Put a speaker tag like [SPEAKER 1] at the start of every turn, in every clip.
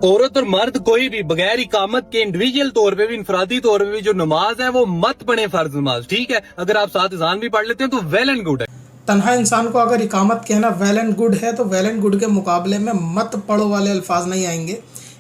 [SPEAKER 1] औरत और मर्द कोई भी बगैर इकामत के इंडिविजुअल तौर पे भी, इंफरादी तौर पे भी जो नमाज है वो मत पढ़े फर्ज नमाज, ठीक है। अगर आप साथ अजान भी पढ़ लेते हैं तो वेल एंड गुड है।
[SPEAKER 2] तन्हा इंसान को अगर इकामत कहना वेल एंड गुड है तो वेल एंड गुड के मुकाबले में मत पढ़ो वाले अल्फाज नहीं आएंगे।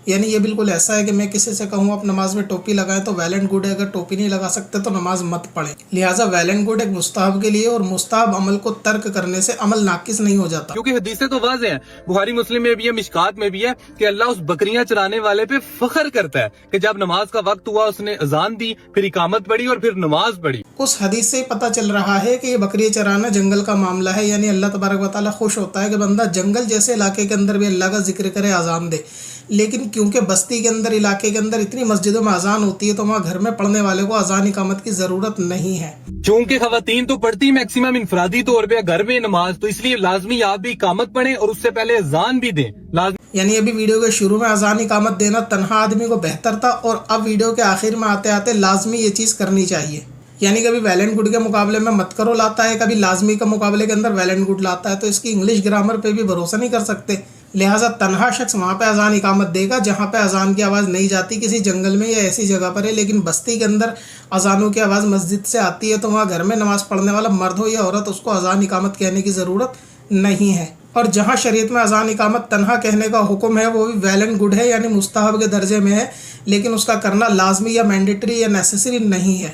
[SPEAKER 2] यानी ये बिल्कुल ऐसा है कि मैं किसी से कहूँ आप नमाज में टोपी लगाएं तो वेल एंड गुड है, अगर टोपी नहीं लगा सकते तो नमाज मत पढ़ें। लिहाजा वेल एंड गुड एक मुस्ताहब के लिए, और मुस्ताहब अमल को तर्क करने से अमल नाकिस नहीं हो जाता।
[SPEAKER 1] क्योंकि हदीसें तो वाज़ेह हैं, बुखारी मुस्लिम में भी है, मिशकात में भी है कि अल्लाह उस बकरियां चराने वाले पे फख्र करता है कि जब नमाज का वक्त हुआ उसने अजान दी, फिर इकामत पढ़ी और फिर नमाज पढ़ी।
[SPEAKER 2] उस हदीस से पता चल रहा है कि ये बकरी चराना जंगल का मामला है, यानी अल्लाह तबारक व तआला खुश होता है कि बंदा जंगल जैसे इलाके के अंदर भी अल्लाह का जिक्र करे, अजान दे। लेकिन क्योंकि बस्ती के अंदर, इलाके के अंदर इतनी मस्जिदों में अजान होती है तो वहाँ घर में पढ़ने वाले को अजान इकामत की जरूरत नहीं है।
[SPEAKER 1] चूंकि खवातीन तो पढ़ती मैक्सिमम इंफरादी तौर पे घर में नमाज, तो इसलिए लाजमी आप भी इकामत पढ़ें और उससे पहले अजान भी दें लाजमी।
[SPEAKER 2] यानी अभी वीडियो के शुरू में अजान इकामत देना तन्हा आदमी को बेहतर था, और अब वीडियो के आखिर में आते आते लाजमी ये चीज़ करनी चाहिए। यानी कभी वेल एंड गुड के मुकाबले में मत करो लाता है, कभी लाजमी के मुकाबले के अंदर वेल एंड गुड लाता है, तो इसकी इंग्लिश ग्रामर पे भी भरोसा नहीं कर सकते। लिहाजा तन्हा शख्स वहाँ पे अजान इकामत देगा जहाँ पे अजान की आवाज़ नहीं जाती, किसी जंगल में या ऐसी जगह पर है। लेकिन बस्ती के अंदर अजानों की आवाज़ मस्जिद से आती है तो वहाँ घर में नमाज पढ़ने वाला मर्द हो या औरत, उसको अजान इकामत कहने की ज़रूरत नहीं है। और जहाँ शरीयत में अजान इकामत तन्हा कहने का हुक्म है वो भी वेल एंड गुड है, यानी मुस्ताहब के दर्जे में है, लेकिन उसका करना लाजमी या मैंडेटरी या नेसेसरी नहीं है।